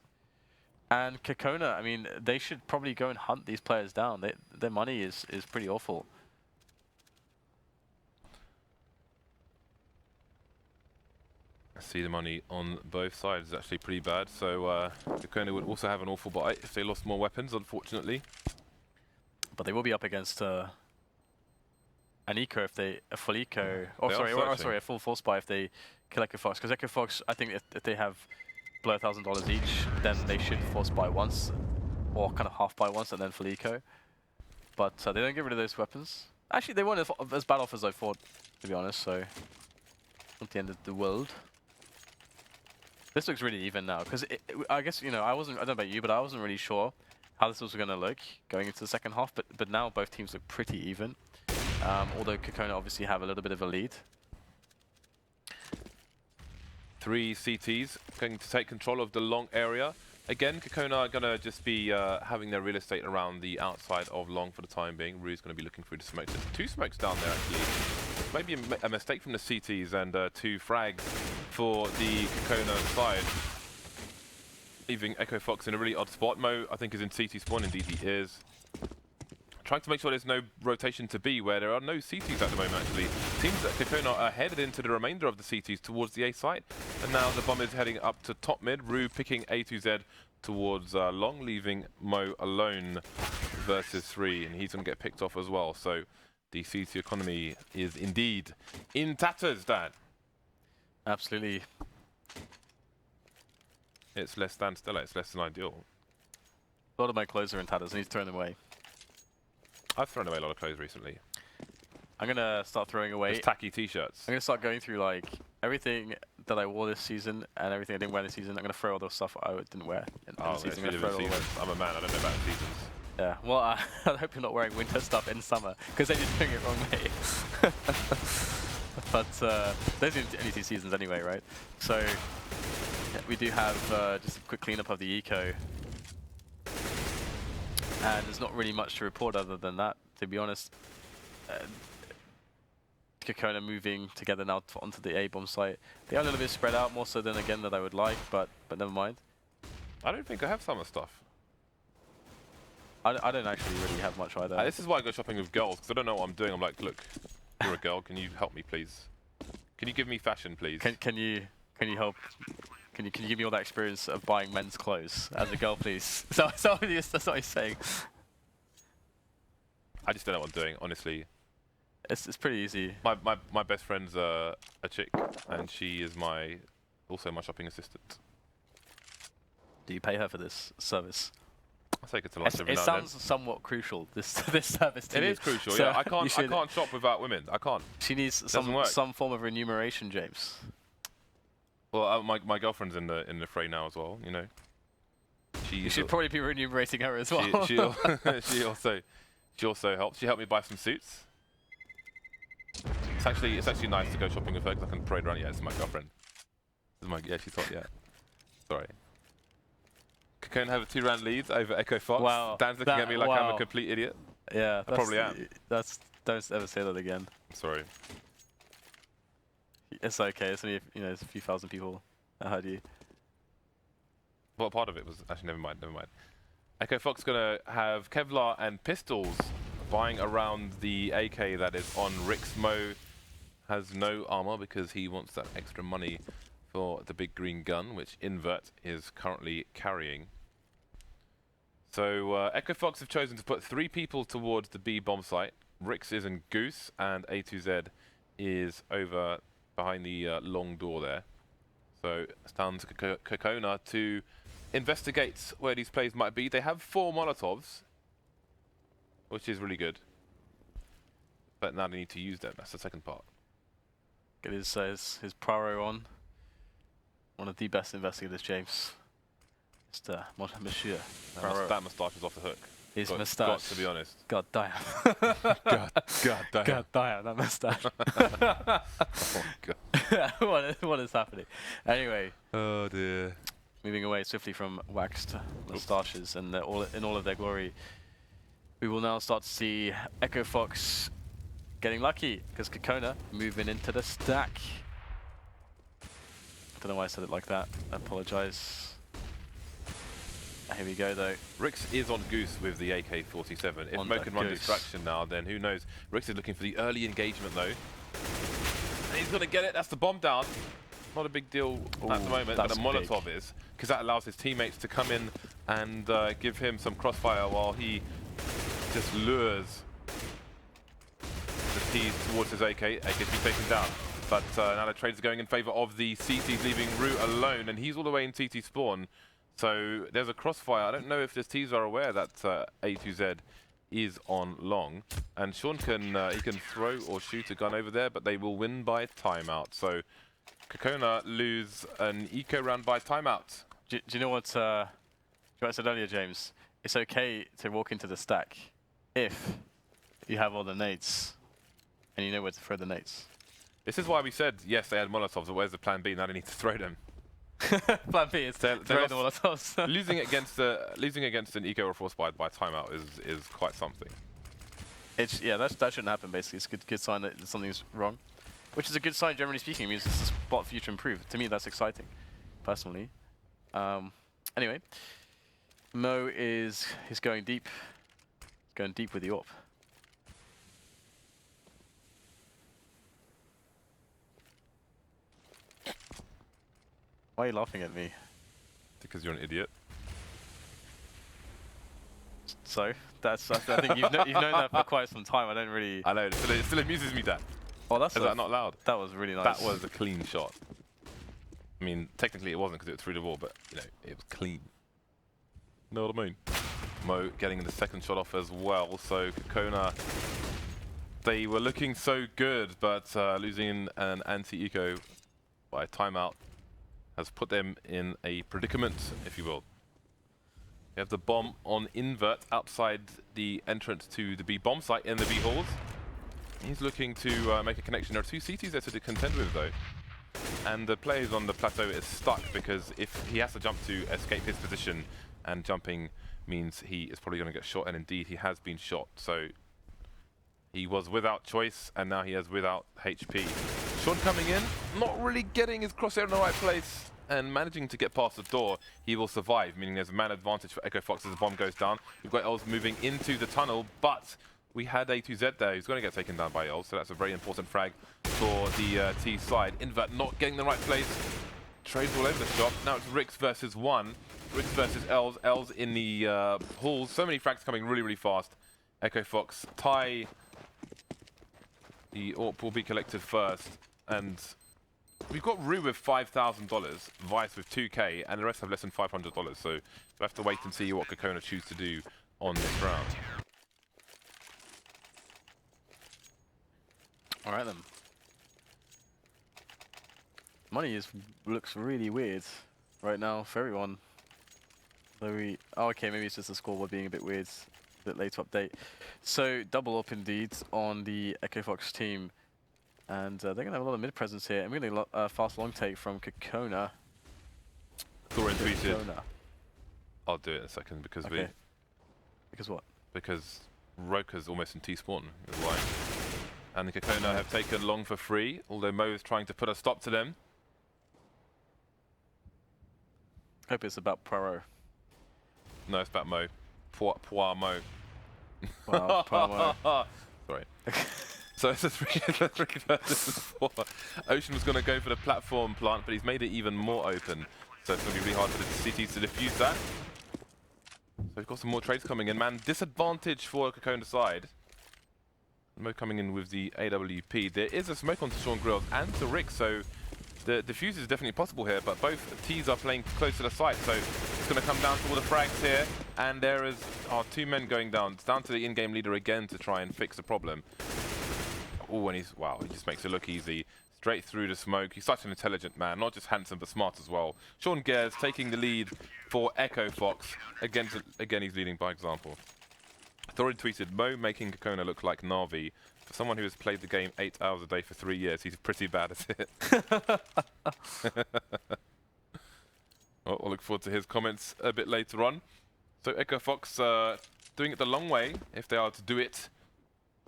And KKona, I mean, they should probably go and hunt these players down. Their money is pretty awful. I see the money on both sides is actually pretty bad. So KKona would also have an awful buy if they lost more weapons, unfortunately. But they will be up against an eco if a full eco, a full force buy if they kill EchoFox. Because EchoFox, I think if they have below $1,000 each, then they should force buy once, or kind of half buy once, and then full eco. But they don't get rid of those weapons. Actually, they weren't as bad off as I thought, to be honest, so not the end of the world. This looks really even now, because I guess, you know, I don't know about you, but I wasn't really sure how this was going to look going into the second half, but now both teams look pretty even. Although KKona obviously have a little bit of a lead. 3 CTs going to take control of the long area. Again, KKona are going to just be having their real estate around the outside of long for the time being. rooRoooo's going to be looking through the smokes. There's 2 smokes down there, actually. Maybe a mistake from the CTs and 2 frags for the KKona side. Leaving EchoFox in a really odd spot. Mo, I think, is in CT spawn. Indeed, he is. Trying to make sure there's no rotation to B, where there are no CTs at the moment, actually. Seems that KKona are headed into the remainder of the CTs towards the A site. And now the bomb is heading up to top mid. rooRoooo picking A to Z towards long, leaving Mo alone versus 3. And he's going to get picked off as well. So the CT economy is indeed in tatters, Dad. Absolutely. It's less than stellar. It's less than ideal. A lot of my clothes are in tatters and he's thrown them away. I've thrown away a lot of clothes recently. I'm going to start throwing away... Just tacky t-shirts. I'm going to start going through, like, everything that I wore this season and everything I didn't wear this season. I'm going to throw all the stuff I didn't wear in the season. I'm a man, I don't know about seasons. Yeah, well, I hope you're not wearing winter stuff in summer, because then you're doing it wrong way. But those are only 2 seasons anyway, right? So, yeah, we do have just a quick cleanup of the eco. And there's not really much to report other than that, to be honest. KKona moving together now onto the A-bomb site. They are a little bit spread out, more so than again that I would like, but never mind. I don't think I have summer stuff. I don't actually really have much either. This is why I go shopping with girls, because I don't know what I'm doing. I'm like, look, you're a girl, can you help me, please? Can you give me fashion, please? Can you help? Can you give me all that experience of buying men's clothes as a girl, please? That's what he's saying. I just don't know what I'm doing, honestly. It's pretty easy. My best friend's a chick, and she is also my shopping assistant. Do you pay her for this service? I take it to lunch every now and then. It sounds somewhat crucial, this service to you. It is crucial, so yeah. I can't shop without women. I can't. She needs some form of remuneration, James. Well, my girlfriend's in the fray now as well, you know. You should probably be remunerating her as well. She also helps. She helped me buy some suits. It's actually nice to go shopping with her because I can parade around. Yeah, it's my girlfriend. Yeah, she's hot. Yeah. Sorry. KKona have a 2-round lead over EchoFox. Wow. Dan's looking at me like I'm a complete idiot. Yeah, I probably am. Don't ever say that again. I'm sorry. It's okay. It's only it's a few thousand people that heard you. Well, part of it was actually never mind. EchoFox gonna have Kevlar and pistols buying around the AK that is on Rick's. Mo has no armor because he wants that extra money for the big green gun, which inVert is currently carrying. So EchoFox have chosen to put 3 people towards the B bomb site. Rick's is in Goose, and A2Z is over behind the long door there. So it's down to KKona to investigate where these plays might be. They have 4 Molotovs, which is really good. But now they need to use them. That's the second part. Get his Praro on. One of the best investigators, James. Mr. Monsieur. That moustache is off the hook. His moustache. Got to be honest. God damn. God damn. God damn, that moustache. Oh, God. What is happening? Anyway. Oh, dear. Moving away swiftly from waxed moustaches and in all of their glory, we will now start to see EchoFox getting lucky because KKona moving into the stack. Don't know why I said it like that. I apologize. Here we go, though. Rix is on Goose with the AK-47. If Mo can run distraction now, then who knows? Rix is looking for the early engagement, though. And he's going to get it. That's the bomb down. Not a big deal at the moment, but a Molotov is, because that allows his teammates to come in and give him some crossfire while he just lures the T towards his AK. AK to be taken down. But now the trades are going in favor of the CTs, leaving rooRoooo alone, and he's all the way in CT spawn. So there's a crossfire. I don't know if the T's are aware that A2Z is on long, and Sean can he can throw or shoot a gun over there, but they will win by timeout. So KKona lose an eco round by timeout. Do you know what I said earlier, James? It's okay to walk into the stack if you have all the nades and you know where to throw the nades. This is why we said yes, they had Molotovs, but where's the plan B? Now they need to throw them. Plan B is throw the Molotovs. losing against an eco or force by timeout is quite something. It's that shouldn't happen. Basically, it's a good sign that something's wrong, which is a good sign generally speaking. It means it's a spot for you to improve. To me, that's exciting, personally. Anyway, Mo is going deep. He's going deep with the AWP. Why are you laughing at me? Because you're an idiot. So I think you've known that for quite some time. I don't really. I know. It still amuses me that. Oh, that's. Is that not loud? That was really nice. That was a clean shot. I mean, technically it wasn't because it was through the wall, but you know, it was clean. Know what I mean? Mo getting the second shot off as well. So KKona, they were looking so good, but losing an anti-eco by timeout has put them in a predicament, if you will. You have the bomb on inVert outside the entrance to the B bomb site in the B halls. He's looking to make a connection. There are two CTs there to contend with, though. And the player who's on the plateau is stuck because if he has to jump to escape his position, and jumping means he is probably going to get shot, and indeed he has been shot. So he was without choice, and now he is without HP. Sean coming in, not really getting his crosshair in the right place, and managing to get past the door. He will survive, meaning there's a man advantage for EchoFox as the bomb goes down. We've got Ellis moving into the tunnel, but we had A2Z there who's going to get taken down by Ellis, so that's a very important frag for the T side. inVert not getting the right place. Trey's all over the shop. Now it's Rix versus one. Rix versus Els. Els in the halls. So many frags coming really, really fast. EchoFox tie. The AWP will be collected first, and we've got rooRoooo with $5,000, Vice with $2K, and the rest have less than $500. So we'll have to wait and see what KKona choose to do on this round. All right then. Money looks really weird right now for everyone. Okay, maybe it's just the scoreboard being a bit weird. A bit late to update. So double up indeed on the EchoFox team, and they're gonna have a lot of mid presence here. I'm getting a fast long take from KKona. Thorin tweeted. I'll do it in a second because Because what? Because roca's almost in T spawn is why. And the KKona have taken long for free, although Mo is trying to put a stop to them. Hope it's about Poirot. No, it's about Mo. Poir Mo. Wow, Poirot. Sorry. So it's a 3 versus 4. Ocean was going to go for the platform plant, but he's made it even more open. So it's going to be really hard for the CTs to defuse that. So we've got some more trades coming in, man. Disadvantage for KKona side. Mo coming in with the AWP. There is a smoke onto Sean Grills and to Rick, so the defuse is definitely possible here, but both T's are playing close to the site, so it's going to come down to all the frags here, and there is two men going down. It's down to the in-game leader again to try and fix the problem. Oh, and wow, he just makes it look easy. Straight through the smoke. He's such an intelligent man, not just handsome, but smart as well. Sean Gares taking the lead for EchoFox. Again, he's leading by example. Thorin tweeted, Mo making KKona look like Navi. For someone who has played the game 8 hours a day for 3 years, he's pretty bad at it. Well, I'll look forward to his comments a bit later on. So EchoFox doing it the long way, if they are to do it.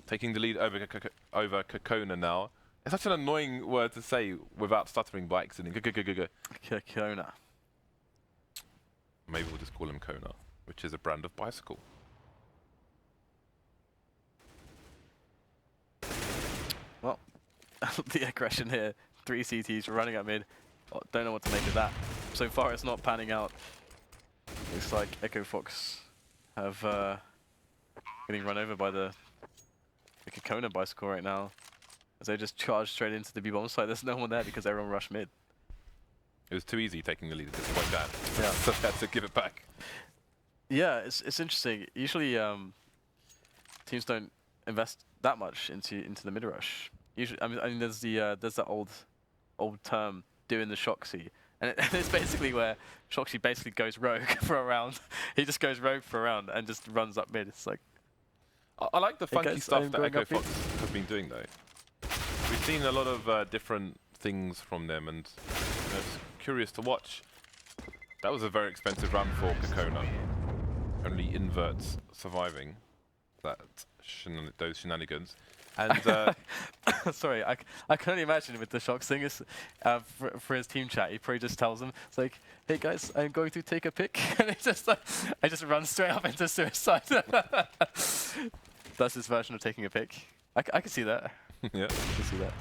Taking the lead over KKona now. It's such an annoying word to say without stuttering by accident. KKona. Maybe we'll just call him Kona, which is a brand of bicycle. Well, the aggression here. 3 CTs running at mid. Oh, don't know what to make of that. So far, it's not panning out. Looks like EchoFox have getting run over by the KKona bicycle right now. As they just charge straight into the B bomb site. There's no one there because everyone rushed mid. It was too easy taking the lead at this point, Dan. Yeah. So they had to give it back. Yeah, it's interesting. Usually, teams don't invest that much into the mid rush. Usually, I mean, there's that old term doing the Shoxy, and it's basically where Shoxy basically goes rogue for a round. He just goes rogue for a round and just runs up mid. It's like I like the funky stuff that EchoFox have been doing though. We've seen a lot of different things from them, and it's curious to watch. That was a very expensive run for KKona. Only inverts surviving those shenanigans. And sorry, I can only imagine with the Shox thing is for his team chat, he probably just tells them, it's like, hey guys, I'm going to take a pick, and it's just like, I just run straight up into suicide. That's his version of taking a pick. I can see that. Yeah, I can see that.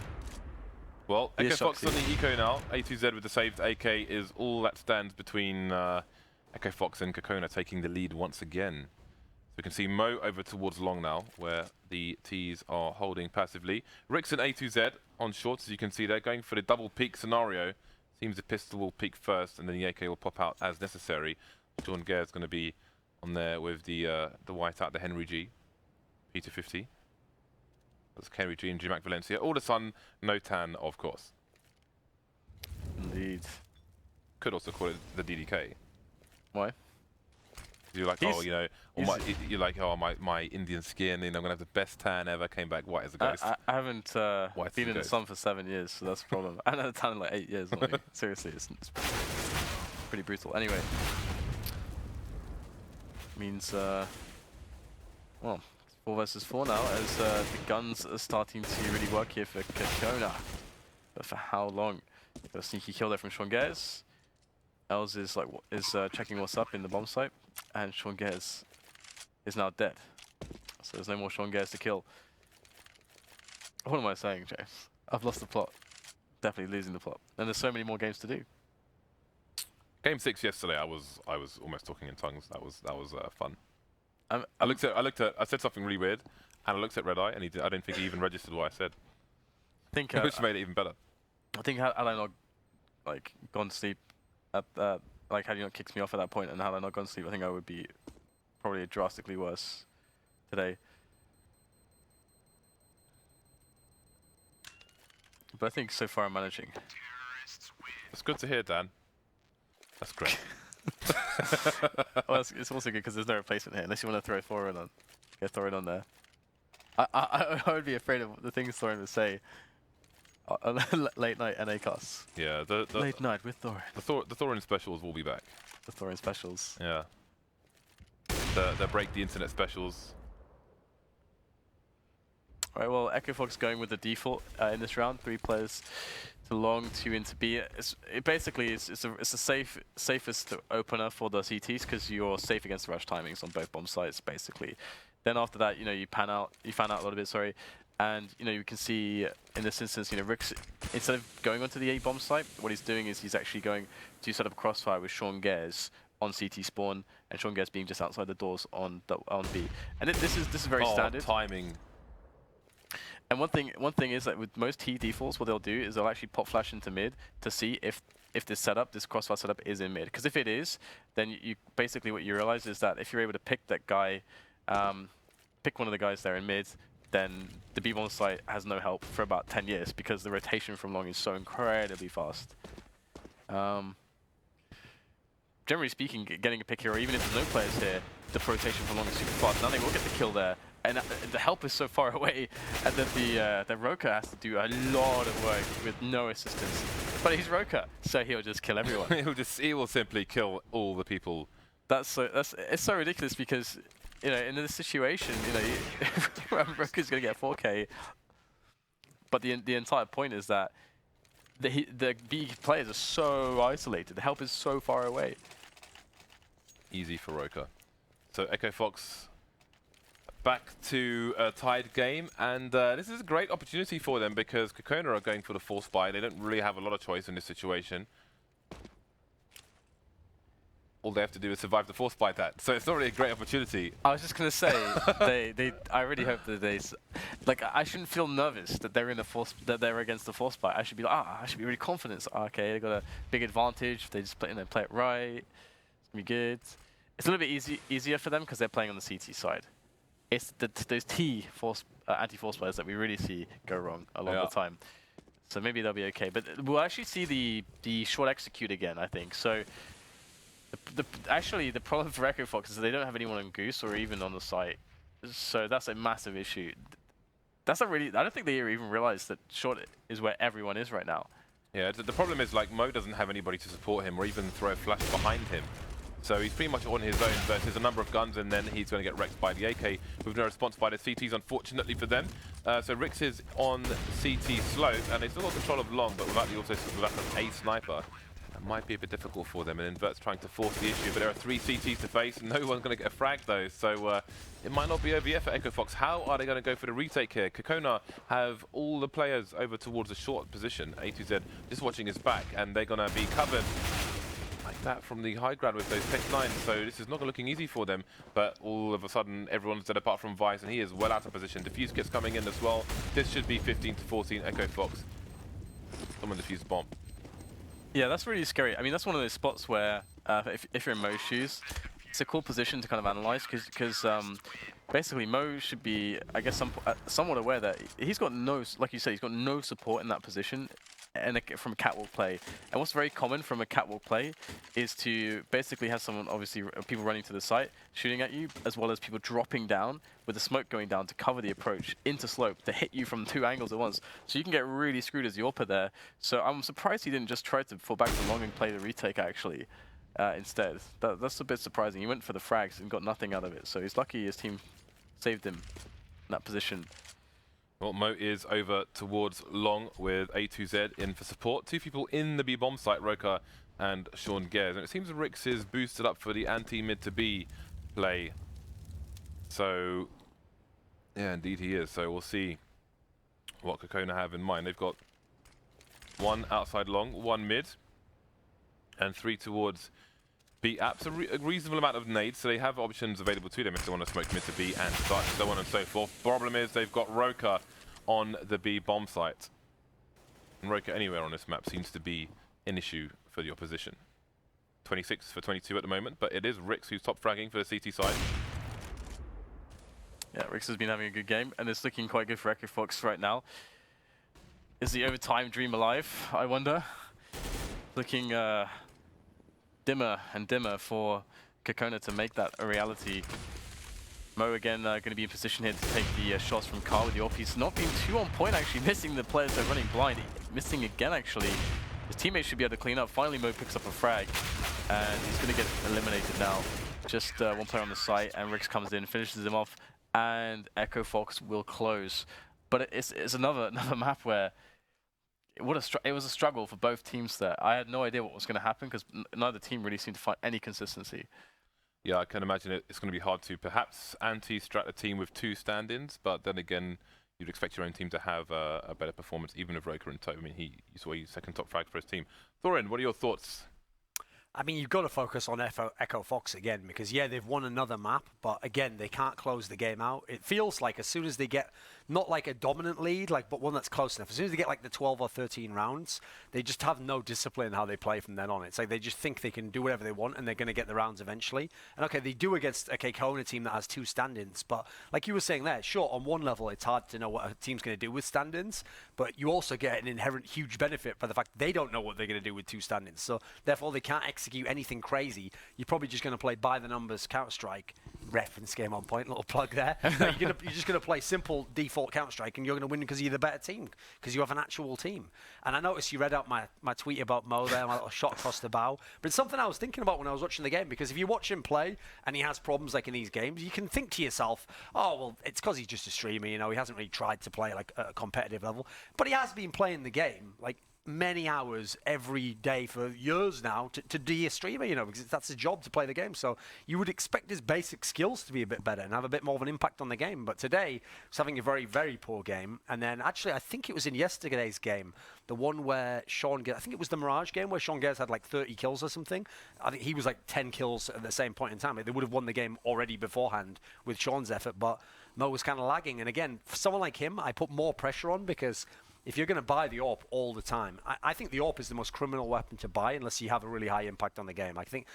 Well, EchoFox on the eco now. A2Z with the saved AK is all that stands between EchoFox and KKona taking the lead once again. So we can see Mo over towards long now, where the Ts are holding passively. Rix and A2Z on short, as you can see, they're going for the double peek scenario. Seems the pistol will peek first, and then the AK will pop out as necessary. Sean Gares going to be on there with the white out, the Henry G, P250. That's Henry G and G Mac Valencia. All the sun, no tan, of course. Indeed. Could also call it the DDK. Why? You're like, oh, you know, you're like, oh, my Indian skin, and I'm gonna have the best tan ever. Came back white as a ghost. I haven't been in the sun for 7 years, so that's a problem. I haven't had a tan in like 8 years. Seriously, it's pretty brutal. Anyway, means well, 4 versus 4 now, as the guns are starting to really work here for KKona. But for how long? Got a sneaky kill there from Sean Gares. Ellis is like checking what's up in the bomb site, and Sean Gares is now dead. So there's no more Sean Gares to kill. What am I saying, James? I've lost the plot. Definitely losing the plot. And there's so many more games to do. Game 6 yesterday, I was almost talking in tongues. That was fun. I said something really weird, and I looked at ReDeYe, and I don't think he even registered what I said. Which made it even better. I think had I not like gone to sleep at like had you not kicked me off at that point, and had I not gone to sleep, I think I would be probably drastically worse today. But I think so far I'm managing. That's good to hear, Dan. That's great. Well, it's also good because there's no replacement here, unless you want to throw Thorin on. Get Thorin on there. I would be afraid of the things Thorin would say on late night NA casts. Yeah, late night with Thorin. The Thorin specials will be back. The Thorin specials. Yeah. The break the internet specials. Alright, well, EchoFox going with the default in this round. 3 players to long, 2 into B. It's a safest opener for the CTs because you're safe against the rush timings on both bomb sites, basically. Then after that, you know, you fan out a little bit, sorry. And, you know, you can see in this instance, you know, Rix, instead of going onto the A bomb site, what he's doing is he's actually going to set up a crossfire with Sean Gares on CT spawn, and Sean Gares being just outside the doors on B. And this is very standard. Timing. And one thing is that with most T defaults, what they'll do is they'll actually pop flash into mid to see if this crossfire setup is in mid. Because if it is, then you basically what you realize is that if you're able to pick that guy, pick one of the guys there in mid, then the B-bomb site has no help for about 10 years because the rotation from long is so incredibly fast. Generally speaking, getting a pick here, or even if there's no players here, the rotation from long is super fast. Now they will get the kill there. And the help is so far away, and that the roca has to do a lot of work with no assistance. But he's roca, so he'll just kill everyone. he will simply kill all the people. It's so ridiculous because, you know, in this situation, you know, roca's gonna get 4K. But the entire point is that the B players are so isolated. The help is so far away. Easy for roca. So EchoFox back to a tied game, and this is a great opportunity for them because KKona are going for the force buy. They don't really have a lot of choice in this situation. all they have to do is survive the force by that. So it's not really a great opportunity. I was just gonna say, I really hope that like, I shouldn't feel nervous that they're in the force, that they're against the force bite. I should be like, I should be really confident. So, okay, they got a big advantage. If they just play it right, it's gonna be good. It's a little bit easier for them because they're playing on the CT side. It's those T anti-force players that we really see go wrong a lot of the time. So maybe they'll be okay. But we'll actually see the short execute again, I think. So. Actually, the problem for EchoFox is they don't have anyone on Goose or even on the site, so that's a massive issue. That's not really. I don't think they even realize that short is where everyone is right now. Yeah, the problem is like Mo doesn't have anybody to support him or even throw a flash behind him, so he's pretty much on his own versus a number of guns, and then he's going to get wrecked by the AK with no response by the CTs, unfortunately for them. So Rix is on CT slope, and they still got control of long, but without an A sniper. Might be a bit difficult for them, and inVert's trying to force the issue, but there are 3 CTs to face, and no one's going to get a frag though, so it might not be over yet for EchoFox. How are they going to go for the retake here? KKona have all the players over towards the short position. A2Z just watching his back, and they're going to be covered like that from the high ground with those Tech-9, so this is not looking easy for them, but all of a sudden everyone's dead apart from Vice, and he is well out of position. Defuse kits coming in as well. This should be 15-14 EchoFox. Someone defused the bomb. Yeah, that's really scary. I mean, that's one of those spots where, if you're in Mo's shoes, it's a cool position to kind of analyze, because basically Mo should be, I guess, somewhat aware that he's got no, like you said, he's got no support in that position, and from a catwalk play. And what's very common from a catwalk play is to basically have someone, obviously, people running to the site, shooting at you, as well as people dropping down with the smoke going down to cover the approach into slope to hit you from 2 angles at once. So you can get really screwed as the AWPer there. So I'm surprised he didn't just try to fall back to long and play the retake, actually, instead. That's a bit surprising. He went for the frags and got nothing out of it. So he's lucky his team saved him in that position. Well, Mo is over towards long with A2Z in for support. 2 people in the B bomb site, roca and Sean Gares. And it seems Rix is boosted up for the anti-mid to B play. So, yeah, indeed he is. So we'll see what KKona have in mind. They've got 1 outside long, 1 mid, and 3 towards B apps. A reasonable amount of nades, so they have options available to them if they want to smoke mid to B and start, so on and so forth. Problem is they've got roca on the B bomb site. And roca anywhere on this map seems to be an issue for the opposition. 26 for 22 at the moment, but it is Rix who's top fragging for the CT side. Yeah, Rix has been having a good game, and it's looking quite good for EchoFox right now. Is the overtime dream alive, I wonder? Looking dimmer and dimmer for KKona to make that a reality. Mo again going to be in position here to take the shots from Carl with the off. He's not being too on point, actually, missing the players that are running blind. Missing again, actually. His teammates should be able to clean up. Finally, Mo picks up a frag, and he's going to get eliminated now. Just 1 player on the site, and Rix comes in, finishes him off, and EchoFox will close. But it's another map where it was a struggle for both teams there. I had no idea what was going to happen because neither team really seemed to find any consistency. Yeah, I can imagine it's going to be hard to perhaps anti-strat a team with 2 stand-ins, but then again, you'd expect your own team to have a better performance, even with roca in tow. I mean, you saw he's second top frag for his team. Thorin, what are your thoughts? I mean, you've got to focus on EchoFox again, because, yeah, they've won another map, but, again, they can't close the game out. It feels like as soon as they get, not like a dominant lead, but one that's close enough, as soon as they get, like, the 12 or 13 rounds, they just have no discipline in how they play from then on. It's like they just think they can do whatever they want, and they're going to get the rounds eventually. And, okay, they do against a KKona team that has 2 stand-ins, but, like you were saying there, sure, on one level, it's hard to know what a team's going to do with stand-ins, but you also get an inherent huge benefit by the fact they don't know what they're going to do with 2 stand-ins. So, therefore, they can't execute anything crazy. You're probably just going to play by the numbers Counter-Strike. Reference game on point, little plug there. You're just going to play simple default Counter-Strike, and you're going to win because you're the better team, because you have an actual team. And I noticed you read out my tweet about Mo there, my little shot across the bow. But it's something I was thinking about when I was watching the game, because if you watch him play and he has problems like in these games, you can think to yourself, oh, well, it's because he's just a streamer, he hasn't really tried to play like at a competitive level. But he has been playing the game. Like, many hours every day for years now to be a streamer, you know, because that's his job to play the game. So you would expect his basic skills to be a bit better and have a bit more of an impact on the game. But today, he's having a very, very poor game. And then actually, I think it was in yesterday's game, the one where I think it was the Mirage game where Sean Gares had like 30 kills or something. I think he was like 10 kills at the same point in time. They would have won the game already beforehand with Sean's effort, but Mo was kind of lagging. And again, for someone like him, I put more pressure on because if you're going to buy the AWP all the time, I think the AWP is the most criminal weapon to buy unless you have a really high impact on the game. I think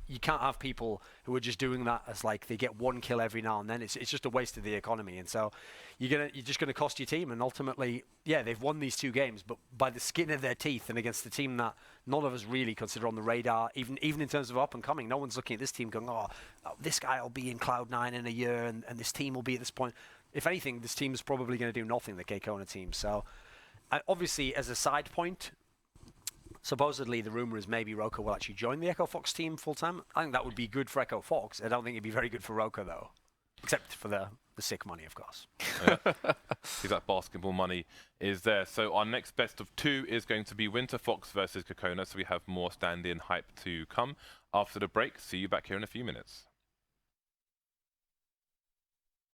you can't have people who are just doing that as like they get one kill every now and then. It's just a waste of the economy. And so you're just going to cost your team. And ultimately, yeah, they've won these 2 games, but by the skin of their teeth and against the team that none of us really consider on the radar, even in terms of up and coming. No one's looking at this team going, oh this guy will be in Cloud9 in a year and this team will be at this point. If anything, this team is probably going to do nothing, the KKona team. So, obviously, as a side point, supposedly the rumor is maybe roca will actually join the EchoFox team full-time. I think that would be good for EchoFox. I don't think it'd be very good for roca, though. Except for the sick money, of course. See, that basketball money is there. So our next best of 2 is going to be Winterfox versus KKona. So we have more stand-in hype to come after the break. See you back here in a few minutes.